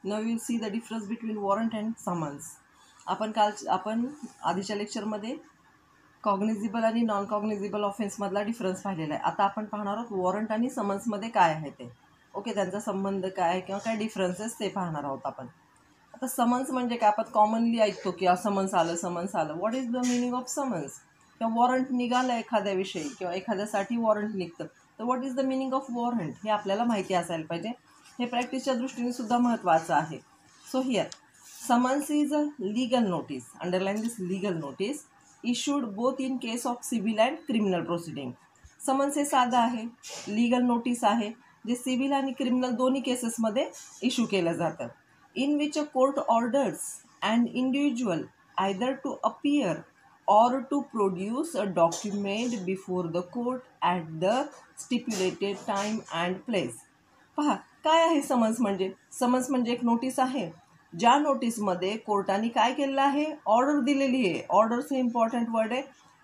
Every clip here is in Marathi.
Now will see the difference between warrant and summons. आपण आधीच्या लेक्चरमध्ये कॉग्निझिबल आणि नॉन कॉग्निझिबल ऑफेन्समधला डिफरन्स पाहिलेला आहे. आता आपण पाहणार आहोत वॉरंट आणि समन्समध्ये काय आहे ते. ओके, त्यांचा संबंध काय आहे किंवा काय डिफरन्सेस ते पाहणार आहोत आपण. आता समन्स म्हणजे काय, आपण कॉमनली ऐकतो की समन्स आलं. What is the meaning of summons? किंवा वॉरंट निघालं एखाद्याविषयी किंवा एखाद्यासाठी वॉरंट निघतं, तर what is the meaning of warrant हे आपल्याला माहिती असायला पाहिजे. हे प्रॅक्टिसच्या दृष्टीने सुद्धा महत्त्वाचं आहे. So here summons is a legal notice, underline this legal notice, issued both in case of civil and criminal proceeding. Summons हे साधं आहे, लीगल नोटीस आहे, जे सिव्हिल आणि क्रिमिनल दोन्ही केसेसमध्ये इश्यू केलं जातं. In which a court orders and individual either to appear or to produce a document before the court at the stipulated time and place. पहा काय आहे समन्स म्हणजे. समन्स म्हणजे एक नोटीस आहे, ज्या नोटीसमध्ये कोर्टाने काय केलेलं आहे, ऑर्डर दिलेली आहे. ऑर्डर्स हे इम्पॉर्टंट वर्ड आहे.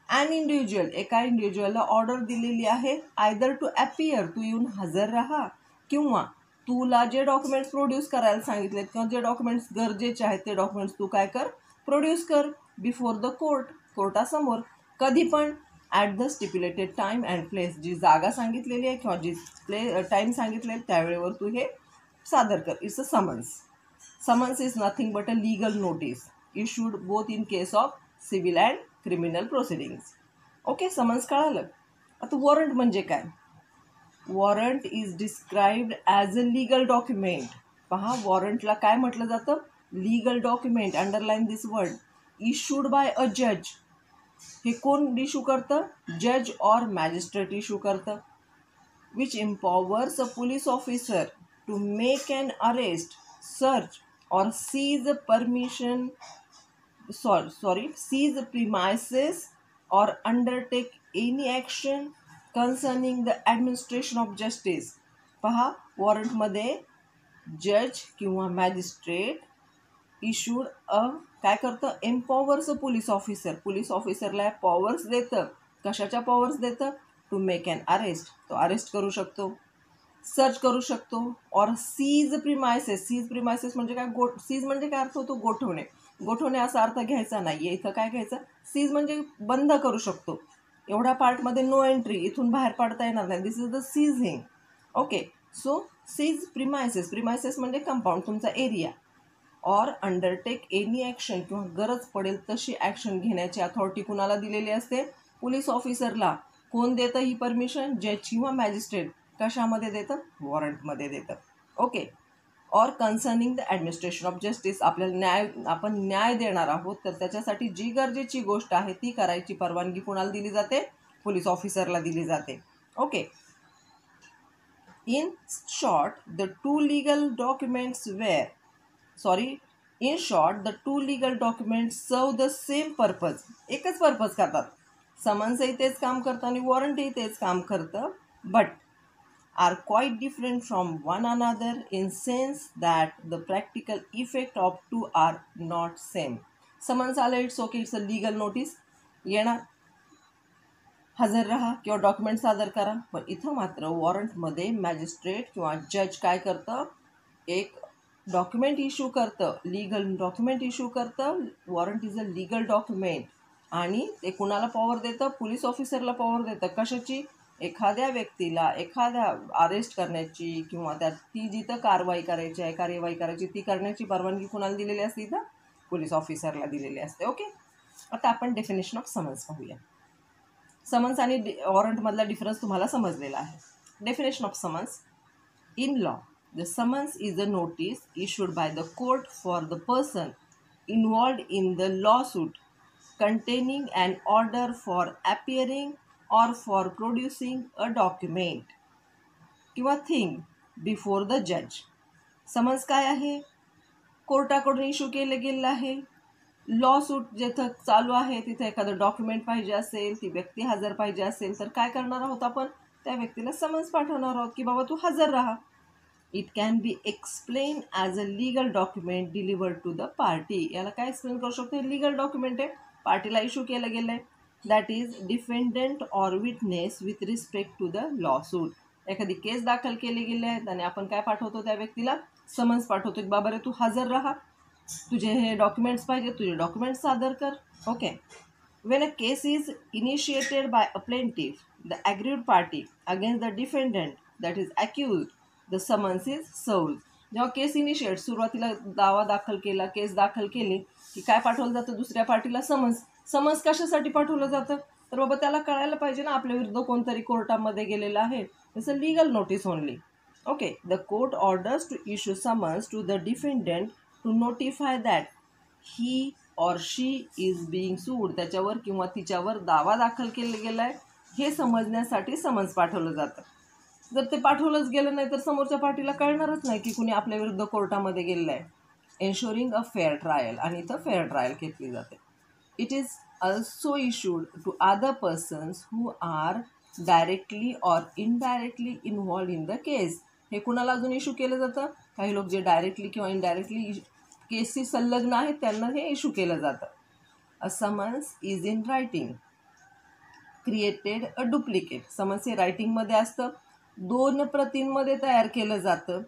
अँड इंडिव्हिज्युअल, एका इंडिव्हिज्युअलला ऑर्डर दिलेली आहे, आयदर टू अपीयर, तू येऊन हजर राहा, किंवा तुला जे डॉक्युमेंट्स प्रोड्यूस करायला सांगितलेत किंवा जे डॉक्युमेंट्स गरजेचे आहेत ते डॉक्युमेंट्स तू काय कर, प्रोड्यूस कर बिफोर द कोर्ट, कोर्टासमोर, कधी पण at the stipulated time and place, जी जागा सांगितलेली आहे किंवा जी टाईम सांगितलेली त्यावेळेवर तू हे सादर कर. It's a summons. Summons is nothing but a legal notice issued both in case of civil and criminal proceedings. Okay, summons कळालं. आता वॉरंट म्हणजे काय. Warrant is described as a legal document. पहा, वॉरंटला काय म्हटलं जातं, legal document, underline this word, issued by a जज. हे कोण इश्यू करतं, जज ऑर मॅजिस्ट्रेट इश्यू करतं. Which empowers a police officer to make an arrest, search or seize permission seize premises or undertake any action concerning the administration of justice. पहा, वॉरंटमध्ये जज किंवा मॅजिस्ट्रेट इश्यूड काय करतं, एम्पॉवर्स अ पोलीस ऑफिसर. पोलीस ऑफिसरला पॉवर्स देतं. कशाच्या पॉवर्स देतं, टू मेक अन अरेस्ट, तो अरेस्ट करू शकतो, सर्च करू शकतो, और सीज प्रिमायसेस. सीज प्रिमायसेस म्हणजे काय, सीज म्हणजे काय अर्थ होतो, गोठवणे असा अर्थ घ्यायचा नाही. इथं काय घ्यायचं, सीज म्हणजे बंद करू शकतो. एवढ्या पार्टमध्ये नो एंट्री, इथून बाहेर पडता येणार नाही. This is the seizing. Okay, so seize premises म्हणजे कंपाऊंड, तुमचा area. Or undertake any action, किंवा गरज पडेल तशी ॲक्शन घेण्याची अथॉरिटी कुणाला दिलेली असते, पोलीस ऑफिसरला. कोण देतं ही परमिशन, जज किंवा मॅजिस्ट्रेट. कशामध्ये देतं, वॉरंटमध्ये देतं. ओके, और concerning the administration of justice, आपल्याला आपण न्याय देणार आहोत, तर त्याच्यासाठी जी गरजेची गोष्ट आहे ती करायची परवानगी कोणाला दिली जाते, पोलीस ऑफिसरला दिली जाते. Okay, in short the two legal documents the two legal documents serve the same purpose. एकच पर्पज करतात. समन्सही तेच काम करतं आणि वॉरंटही तेच काम करतं, but are quite different from one another in sense that the practical effect of two are not same. Summons आलं, it's okay, it's a legal notice, येणार, हजर राहा किंवा डॉक्युमेंट सादर करा. पण इथं मात्र वॉरंटमध्ये मॅजिस्ट्रेट किंवा जज काय करतं, एक डॉक्युमेंट इश्यू करतं, लीगल डॉक्युमेंट इश्यू करतं. Warrant is a legal document, आणि ते कुणाला पॉवर देतं, पोलीस ऑफिसरला पॉवर देतं. कशाची, एखाद्या व्यक्तीला एखाद्या अरेस्ट करण्याची किंवा त्यात ती जिथं कार्यवाही करायची ती करण्याची परवानगी कुणाला दिलेली असते, इथं पोलीस ऑफिसरला दिलेली असते. ओके, आता आपण डेफिनेशन ऑफ समन्स पाहूया. समन्स आणि वॉरंटमधला डिफरन्स तुम्हाला समजलेला आहे. Definition of summons. In law, the summons is a notice issued by the court for the person involved in the law suit containing an order for appearing or for producing a document किंवा थिंग बिफोर द जज. समन्स काय आहे, कोर्टाकडून इश्यू केलं गेलं आहे. लॉ सूट जिथं चालू आहे तिथं एखादं डॉक्युमेंट पाहिजे असेल, ती व्यक्ती हजर पाहिजे असेल, तर काय करणार आहोत आपण, त्या व्यक्तीला समन्स पाठवणार आहोत की बाबा तू हजर राहा. It can be explain as a legal document delivered to the party. याला काय एक्सप्लेन करू शकतो, लीगल डॉक्युमेंट आहे, पार्टीला इश्यू केलं गेलं आहे. That is defendant or witness with respect to the lawsuit. एखादी केस दाखल केली गेली आहे आणि आपण काय पाठवतो त्या व्यक्तीला, समन्स पाठवतो की बाबा रे तू हजर राहा, तुझे हे डॉक्युमेंट्स पाहिजे, तुझे डॉक्युमेंट्स सादर कर. Okay. When a case is initiated by a plaintiff, the aggrieved party against the defendant that is accused, the summons is served. जेव्हा केस इनिशिएट सुरुवातीला दावा दाखल केला, केस दाखल केली की काय पाठवलं जातं दुसऱ्या पार्टीला समन्स. समन्स कशासाठी पाठवलं जातं तर बाबा त्याला कळायला पाहिजे ना आपल्या विरुद्ध कोणतरी कोर्टामध्ये गेलेलं आहे. It's a legal notice only. Okay. The court orders to issue summons to the defendant to notify that he or she is being sued. त्याच्यावर किंवा तिच्यावर दावा दाखल केला गेला आहे हे समजण्यासाठी समन्स पाठवलं जातं. जर ते पाठवलंच गेलं नाही तर समोरच्या पार्टीला कळणारच नाही की कुणी आपल्या विरुद्ध कोर्टामध्ये गेलेलं आहे. एन्शुरिंग अ फेअर ट्रायल, आणि इथं फेअर ट्रायल घेतली जाते. It is also issued to other persons who are directly or indirectly involved in the case. हे कुणाला अजून इश्यू केलं जातं? काही लोक जे डायरेक्टली किंवा इनडायरेक्टली केसशी संलग्न आहेत त्यांना हे इश्यू केलं जातं. A summons is in writing created a duplicate. Summons हे रायटिंगमध्ये असतं, 2 प्रतींमध्ये तयार केलं जातं.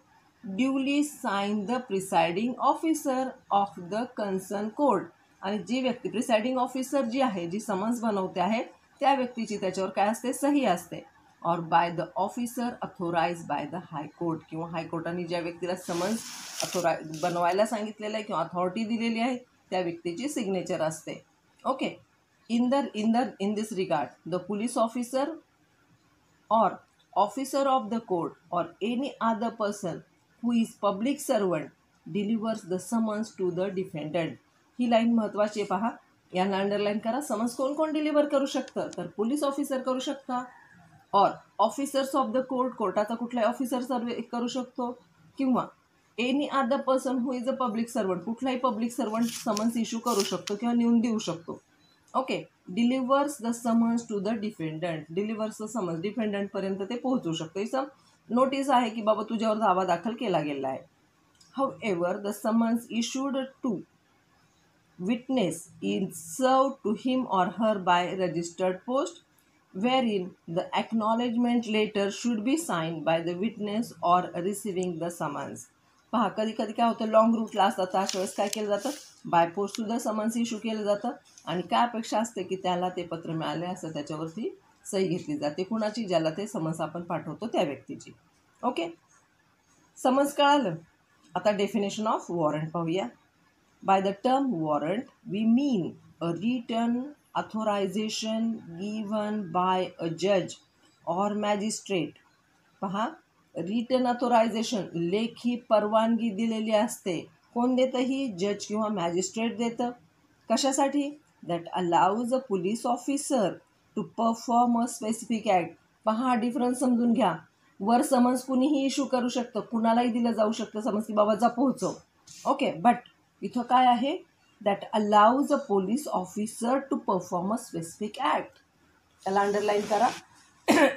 Duly sign the presiding officer of the concern court. आणि जी व्यक्ती प्रिसाइडिंग ऑफिसर जी आहे, जी समन्स बनवते आहे त्या व्यक्तीची त्याच्यावर काय असते? सही असते. Or by the officer authorise by the high court. किंवा हायकोर्टाने ज्या व्यक्तीला समन्स बनवायला सांगितलेलं आहे किंवा अथॉरिटी दिलेली आहे त्या व्यक्तीची सिग्नेचर असते. Okay. In this regard the police officer or officer of the court or any other person who is public servant delivers the summons to the defendant. ही लाईन महत्त्वाची आहे पहा, यांना अंडरलाईन करा. समन्स कोण कोण डिलिव्हर करू शकतं तर पोलीस ऑफिसर करू शकता, और ऑफिसर्स ऑफ द कोर्ट, कोर्टाचा कुठलाही ऑफिसर सर्वे करू शकतो, किंवा any other person who is a public servant, कुठलाही पब्लिक सर्वंट समन्स इश्यू करू शकतो किंवा नेऊन देऊ शकतो. Okay. Delivers the summons to the defendant. Delivers the summons डिफेंडंटपर्यंत ते पोहोचू शकतं. ही नोटीस आहे की बाबा तुझ्यावर दावा दाखल केला गेला आहे. However the summons issued to witness is served to him or her by registered post, wherein the acknowledgement letter should be signed by the witness or receiving the summons. पहा, कधी कधी काय होतं, लॉंग रूटला असतात अशा वेळेस काय केलं जातं, बाय पोस्ट सुद्धा समन्स इश्यू केलं जातं. आणि काय अपेक्षा असते की त्याला ते पत्र मिळाले असं त्याच्यावरती सही घेतली जाते. कुणाची? ज्याला ते समन्स आपण पाठवतो त्या व्यक्तीची. ओके. समन्स कळालं. आता डेफिनेशन ऑफ वॉरंट पाहूया. By the term warrant, we mean a written authorization given by a judge or magistrate. पहा, रिटन अथोरायझेशन, लेखी परवानगी दिलेली असते. कोण देतं? ही जज किंवा मॅजिस्ट्रेट देतं. कशासाठी? That allows a police officer to perform a specific act. पहा, डिफरन्स समजून घ्या. वर समन्स कुणीही इश्यू करू शकतं, कुणालाही दिलं जाऊ शकतं समन्स की बाबा जा पोहोचव. ओके. बट इथं काय आहे? That allows a police officer to perform a specific act. त्याला अंडरलाईन करा.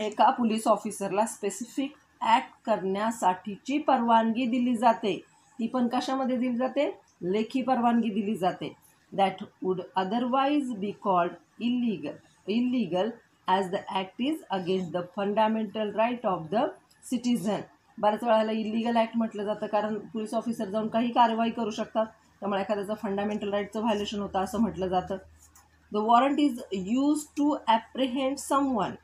एका पोलीस ऑफिसरला स्पेसिफिक ॲक्ट करण्यासाठीची परवानगी दिली जाते. ती पण कशामध्ये दिली जाते? लेखी परवानगी दिली जाते. That would otherwise be called illegal as the act is against the fundamental right of the citizen. बऱ्याच वेळेला इलिगल ॲक्ट म्हटलं जातं कारण पोलीस ऑफिसर जाऊन काही कारवाई करू शकतात, त्यामुळे एखाद्याचं फंडामेंटल राईटचं व्हायलेशन होतं असं म्हटलं जातं. The warrant is use to apprehend someone,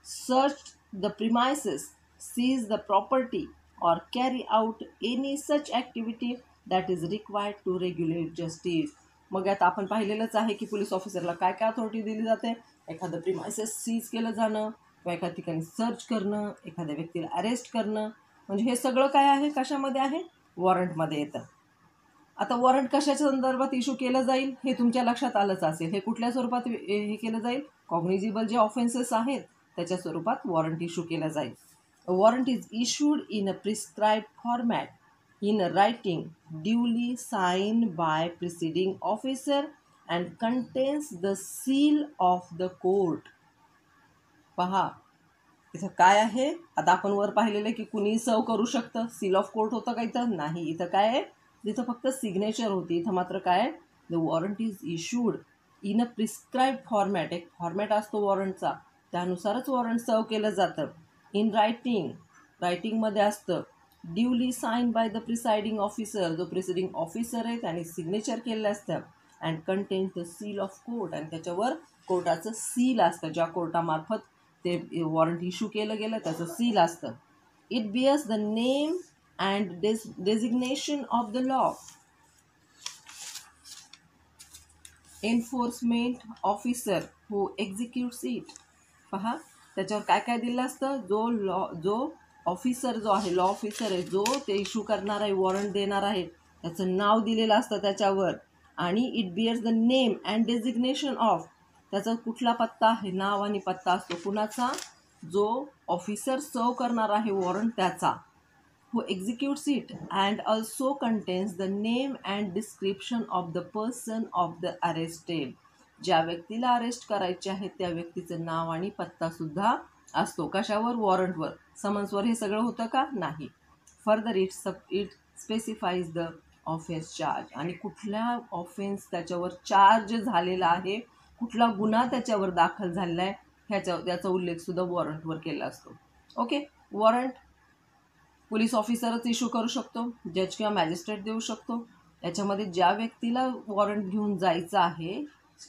search the premises, seize the property or carry out any such activity that is required to regulate justice. मग आता आपण पाहिलेलंच आहे की पोलीस ऑफिसरला काय काय अथॉरिटी दिली जाते. एखादं प्रिमायसेस सीज केलं जाणं किंवा एका ठिकाणी सर्च करणं, एखाद्या व्यक्तीला अरेस्ट करणं, म्हणजे हे सगळं काय आहे? कशामध्ये आहे? वॉरंटमध्ये येतं. आता वॉरंट कशाच्या संदर्भात इश्यू केलं जाईल हे तुमच्या लक्षात आलंच असेल. हे कुठल्या स्वरूपात हे केलं जाईल? कॉग्निजिबल जे ऑफेन्सेस आहेत त्याच्या स्वरूपात वॉरंट इश्यू केलं जाईल. Warrant is issued in a prescribed format in writing duly sign by presiding officer and contains the seal of the court. पहा, इथं काय आहे? आता आपण वर पाहिलेलं की कुणी सर्व करू शकतं. सील ऑफ कोर्ट होतं का इथं? नाही. इथं काय आहे? तिथं फक्त सिग्नेचर होती. इथं मात्र काय? The warrant is issued in a prescribed format. एक फॉर्मॅट असतो वॉरंटचा, त्यानुसारच वॉरंट सर्व केलं जातं. इन रायटिंग, रायटिंगमध्ये असतं. Duly sign by the presiding officer, जो प्रिसाइडिंग ऑफिसर आहे त्याने सिग्नेचर केलेलं असतं. And contains the seal of court, आणि त्याच्यावर कोर्टाचं सील असतं, ज्या कोर्टामार्फत ते वॉरंट इश्यू केलं गेलं त्याचं सील असतं. It bears the name and designation of the law enforcement officer who executes it. पहा त्याच्यावर काय काय दिलं असतं. जो ऑफिसर जो आहे, लॉ ऑफिसर आहे, जो ते इश्यू करणार आहे, वॉरंट देणार आहे, त्याचं नाव दिलेलं असतं त्याच्यावर. आणि it bears the name and designation of, त्याचा कुठला पत्ता आहे, नाव आणि पत्ता असतो कुणाचा, जो ऑफिसर सर्व करणार आहे वॉरंट त्याचा. who executes it, and also contains the name and description of the person of the arrested. ज्या व्यक्तीला अरेस्ट करायचे आहे त्या व्यक्तीचं नाव आणि पत्ता सुद्धा असतो. कशावर? वॉरंटवर. समन्सवर हे सगळं होतं का? नाही. Further it specifies the offence charge, आणि कुठल्या ऑफेन्स त्याच्यावर चार्ज झालेला आहे, कुठला गुन्हा त्याच्यावर दाखल झालेला आहे त्याचा उल्लेख सुद्धा वॉरंटवर केला असतो. ओके. वॉरंट पोलीस ऑफिसरच इश्यू करू शकतो, जज किंवा मॅजिस्ट्रेट देऊ शकतो. याच्यामध्ये ज्या व्यक्तीला वॉरंट घेऊन जायचं आहे,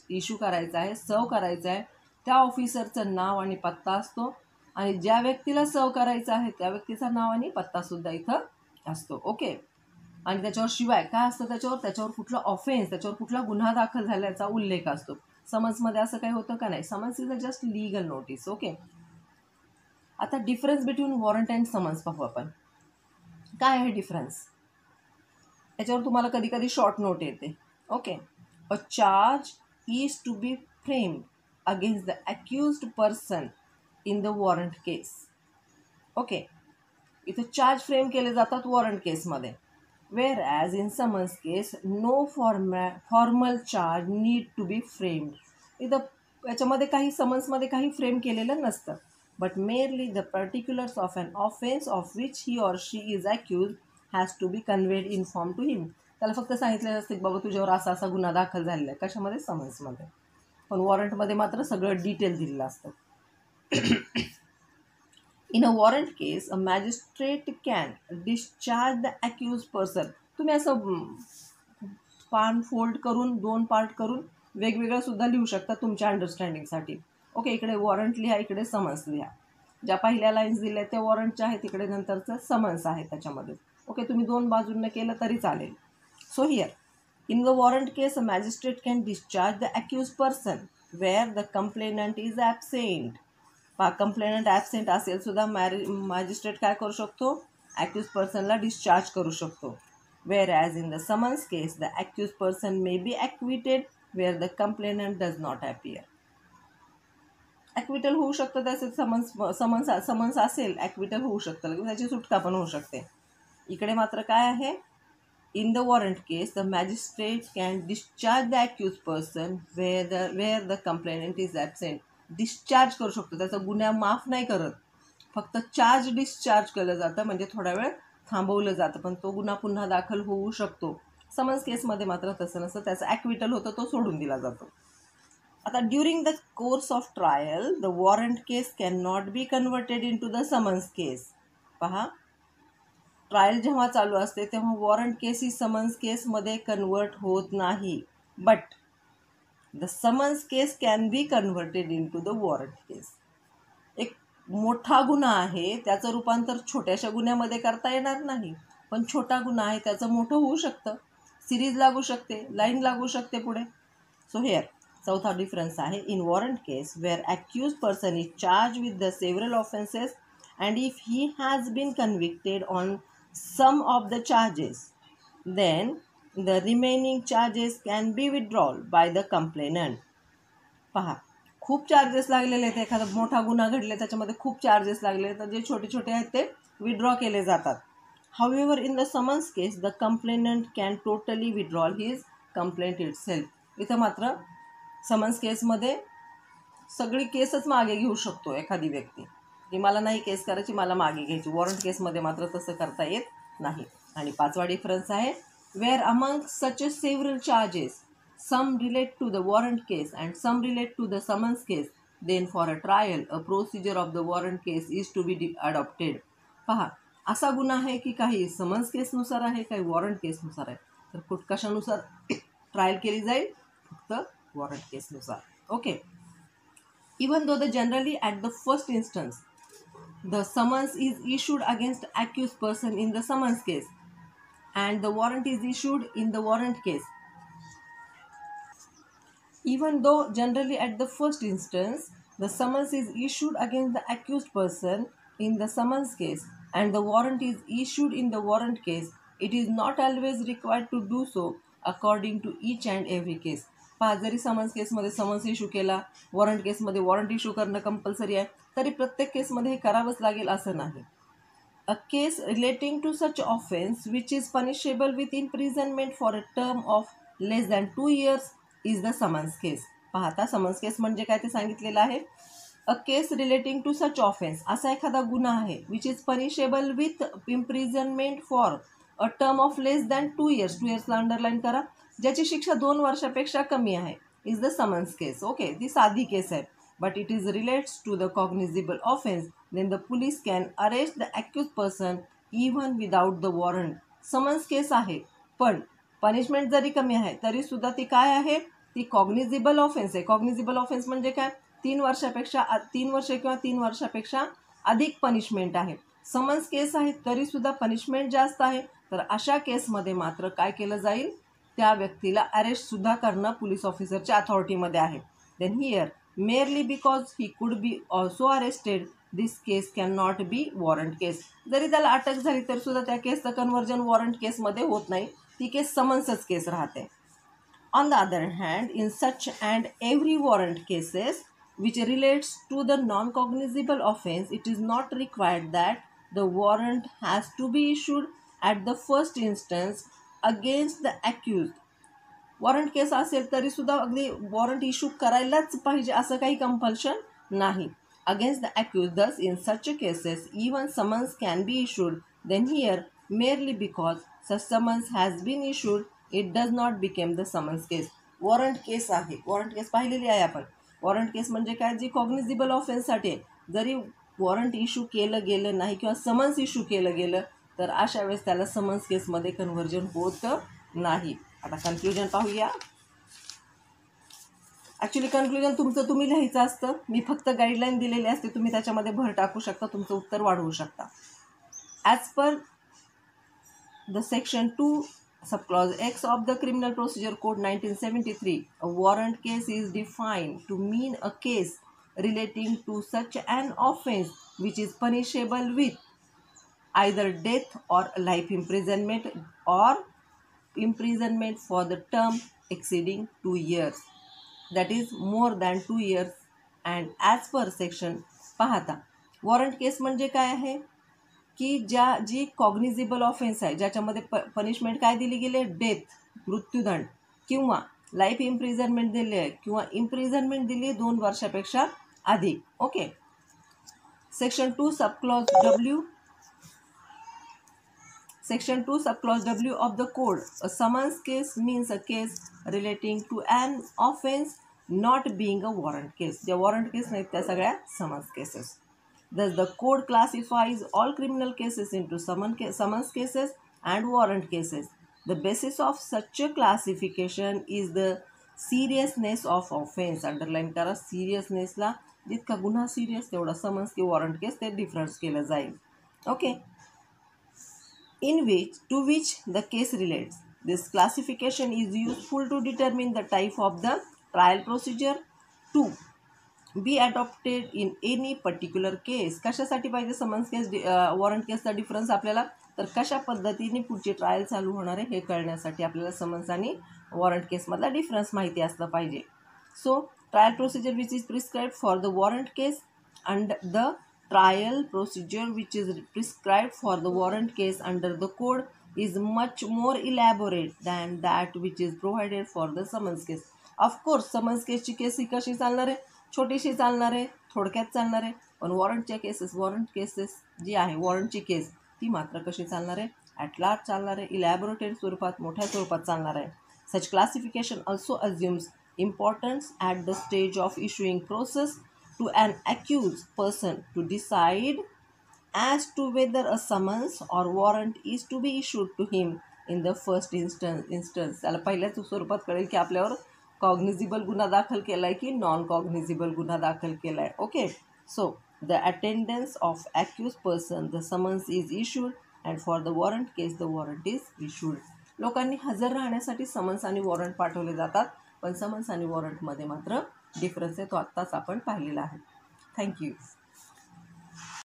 इश्यू करायचं आहे, सर्व करायचं आहे, त्या ऑफिसरचं नाव आणि पत्ता असतो. आणि ज्या व्यक्तीला सर्व करायचं आहे त्या व्यक्तीचं नाव आणि पत्तासुद्धा इथं असतो. ओके. आणि त्याच्यावर शिवाय काय असतं, त्याच्यावर कुठला ऑफेन्स, त्याच्यावर कुठला गुन्हा दाखल झाल्याचा उल्लेख असतो. समन्समध्ये असं काही होतं का? नाही. Summons is a just legal notice. Okay. आता difference between warrant and summons पाहू आपण. काय आहे डिफरन्स? याच्यावर तुम्हाला कधी कधी शॉर्ट नोट येते. Okay. A charge is to be framed against the accused person in the warrant case. Okay. इथं चार्ज फ्रेम केले जातात वॉरंट केसमध्ये. Whereas in summons case no formal charge need to be framed. इथं याच्यामध्ये काही समन्समध्ये काही फ्रेम केलेलं नसतं. But merely the particulars of an offense of which he or she is accused has to be conveyed in form to him. त्याला फक्त सांगितलेलं असते की बाबा तुझ्यावर असा असा गुन्हा दाखल झालेला आहे. कशामध्ये? समन्समध्ये. पण वॉरंटमध्ये मात्र सगळं डिटेल दिलेलं असतं. In a warrant case a magistrate can discharge the accuse person. तुम्ही असं पान फोल्ड करून 2 पार्ट करून वेगवेगळं सुद्धा लिहू शकता तुमच्या अंडरस्टँडिंगसाठी. ओके. इकडे वॉरंट लिहा, इकडे समन्स लिहा. ज्या पहिल्या लाईन्स दिल्या त्या वॉरंटच्या आहेत, तिकडे नंतरचं समन्स आहे त्याच्यामध्ये. ओके. तुम्ही 2 बाजूंना केलं तरी चालेल. So here in the warrant case a magistrate can discharge the accuse person where the complainant is absent. Complainant absent असेल सुद्धा मॅजिस्ट्रेट काय करू शकतो? अक्यूज पर्सनला डिस्चार्ज करू शकतो. Whereas in the summons case the accuse person may be acquitted where the complainant does not appear. Acquittal होऊ शकतं त्याचे समन्स असेल, ॲक्विटल होऊ शकतं, त्याची सुटका पण होऊ शकते. इकडे मात्र काय आहे? In the warrant case the magistrate can discharge the accuse person where the complainant is absent. Discharge करू शकतो, त्याचा गुन्हा माफ नाही करत, फक्त चार्ज डिस्चार्ज केलं जातं, म्हणजे थोडा वेळ थांबवलं जातं, पण तो गुन्हा पुन्हा दाखल होऊ शकतो. समन्स केसमध्ये मात्र तसं नसतं, त्याचा ॲक्विटल होतं, तो सोडून दिला जातो. आता during the course of trial the warrant case can not be converted into the summons case. पहा, ट्रायल जेव्हा चालू असते तेव्हा वॉरंट केस ही समन्स केसमध्ये कन्वर्ट होत नाही. But the summons case can be converted into the warrant case. एक मोठा गुन्हा आहे त्याचं रूपांतर छोट्याशा गुन्ह्यामध्ये करता येणार नाही, पण छोटा गुन्हा आहे त्याचं मोठं होऊ शकतं. सिरीज लागू शकते, लाईन लागू शकते पुढे. सो हिअर चौथा डिफरन्स आहे. In warrant case where accuse person is charge with the several offences and if he has been convicted on some of the charges then the remaining charges can be withdrawal by the complainant. पहा, खूप चार्जेस लागलेले आहेत, एखादा मोठा गुन्हा घडले त्याच्यामध्ये खूप चार्जेस लागले, तर जे छोटे छोटे आहेत ते विथड्रॉ केले जातात. However in the summons case the complainant can totally withdrawal his complaint itself. इथं मात्र समन्स केसमध्ये सगळी केसच मागे घेऊ शकतो एखादी व्यक्ती, की मला नाही केस करायची, मला मागे घ्यायची. वॉरंट केसमध्ये मात्र तसं करता येत नाही. आणि पाचवा डिफरन्स आहे. Where among such several charges some relate to the warrant case and some relate to the summons case then for a trial a procedure of the warrant case is to be adopted. पहा, असा गुन्हा आहे की काही समन्स केसनुसार आहे, काही वॉरंट केसनुसार आहे. तर कशानुसार ट्रायल केली जाईल? फक्त वॉरंट केसनुसार. Okay. Even though the generally at the first instance the summons is issued against accuse person in the summons case and the warrant is issued in the warrant case. Even though generally at the first instance the summons is issued against the accused person in the summons case and the warrant is issued in the warrant case, it is not always required to do so according to each and every case. पहा, जरी समन्स केसमध्ये समन्स इश्यू केला, वॉरंट केसमध्ये वॉरंट इश्यू करणं कंपल्सरी आहे, तरी प्रत्येक केसमध्ये हे करावंच लागेल असं नाही. A case relating to such offense which is punishable with imprisonment for a term of less than 2 years is the summons case. पाहता, समन्स केस म्हणजे काय ते सांगितलेलं आहे. A case relating to such offence, असा एखादा गुन्हा आहे which is punishable with imprisonment for a term of less than 2 years. 2 yearsला अंडरलाईन करा. ज्याची शिक्षा 2 वर्षापेक्षा कमी आहे is the summons case. Okay, ती साधी केस आहे. But it is relates to the cognizable offense, then the police can arrest the accused person even without the warrant. Summons case आहे, पण पनिशमेंट जरी कमी आहे तरी सुद्धा ती काय आहे? ती कॉग्निझिबल ऑफेन्स आहे. कॉग्निझिबल ऑफेन्स म्हणजे काय? 3 वर्ष किंवा 3 वर्षापेक्षा अधिक पनिशमेंट आहे. समन्स केस आहे तरी सुद्धा पनिशमेंट जास्त आहे, तर अशा केसमध्ये मात्र काय केलं जाईल? त्या व्यक्तीला अरेस्ट सुद्धा करणं पोलीस ऑफिसरच्या अथॉरिटीमध्ये आहे. Then here merely because he could be also arrested, this case cannot be warrant case. जरी त्याला अटक झाली तरी सुद्धा त्या केसचं कन्व्हर्जन वॉरंट केसमध्ये होत नाही, ती केस समन्सच केस राहते. On the other hand, in such and every warrant cases which relates to the non-cognizable offense, it is not required that the warrant has to be issued at the first instance against the accused. Warrant case असेल तरी सुद्धा अगदी वॉरंट इश्यू करायलाच पाहिजे असं काही कंपल्शन नाही. Against the accuse, thus in such cases even summons can be issued. Then here merely because such summons has been issued it does not became the summons case. Warrant case आहे, वॉरंट केस पाहिलेली आहे आपण. वॉरंट केस म्हणजे काय? जी कॉग्निझिबल ऑफेन्ससाठी आहे. जरी वॉरंट इश्यू केलं गेलं नाही किंवा समन्स इश्यू केलं गेलं तर अशा वेळेस त्याला समन्स केसमध्ये कन्व्हर्जन होत नाही. आता कन्क्लुजन पाहूया. ॲक्च्युली कन्क्लुजन तुमचं तुम्ही लिहायचं असतं. मी फक्त गाईडलाईन दिलेली असते, तुम्ही त्याच्यामध्ये भर टाकू शकता, तुमचं उत्तर वाढवू शकता. As per the section 2 subclause X of the Criminal Procedure Code 1973, a warrant case is defined to mean a case relating to such an offense which is punishable with either death or life imprisonment or imprisonment for the term exceeding 2 years, that is more than 2 years. and as per section पाहता, वॉरंट केस म्हणजे काय आहे की जी कॉग्निझिबल ऑफेन्स आहे, ज्याच्यामध्ये पनिशमेंट काय दिली गेली? डेथ, मृत्यूदंड, किंवा लाईफ इम्प्रिझनमेंट दिली आहे किंवा इम्प्रिझनमेंट दिली आहे 2 वर्षापेक्षा अधिक. Okay. Section 2 subclause W, Section 2 subclause W of the code, a summons case means a case relating to an offense not being a warrant case. ज्या वॉरंट केस नाहीत त्या सगळ्या summons cases. Thus the code classifies all criminal cases into summons cases and warrant cases. The basis of such a classification is the seriousness of offense. Underline करा, सिरियसनेसला जितका गुन्हा सिरियस तेवढा समन्स किंवा वॉरंट केस ते डिफरन्स केलं जाईल. Okay. To which the case relates. This classification is useful to determine the type of the trial procedure to be adopted in any particular case. कशासाठी पाहिजे समन्स केस वॉरंट केसचा डिफरन्स आपल्याला? तर कशा पद्धतीने पुढची ट्रायल चालू होणार आहे हे कळण्यासाठी आपल्याला समन्स आणि वॉरंट केसमधला डिफरन्स माहिती असलं पाहिजे. So trial procedure which is prescribed for the warrant case and the trial procedure which is prescribed for the warrant case under the code is much more elaborate than that which is provided for the summons case. Of course summons केसची केस ही कशी चालणार आहे? छोटीशी चालणार आहे, थोडक्यात चालणार आहे. पण वॉरंट केसेस जी आहे, वॉरंटची केस ती मात्र कशी चालणार आहे? ॲट लार्ज चालणार आहे, इलॅबोरेटेड स्वरूपात, मोठ्या स्वरूपात चालणार आहे. Such classification also assumes importance at the stage of issuing process to an accused person to decide as to whether a summons or warrant is to be issued to him in the first instance. त्याला पहिल्याच स्वरूपात कळेल की आपल्यावर कॉग्निझिबल गुन्हा दाखल केला आहे की नॉन कॉग्निझिबल गुन्हा दाखल केला आहे. Okay, so the attendance of accuse person the summons is issued and for the warrant case the warrant is issued. लोकांनी हजर राहण्यासाठी समन्स आणि वॉरंट पाठवले जातात, पण समन्स आणि वॉरंटमध्ये मात्र डिफरन्स आहे, तो आत्ताच आपण पाहिलेला आहे. थँक्यू.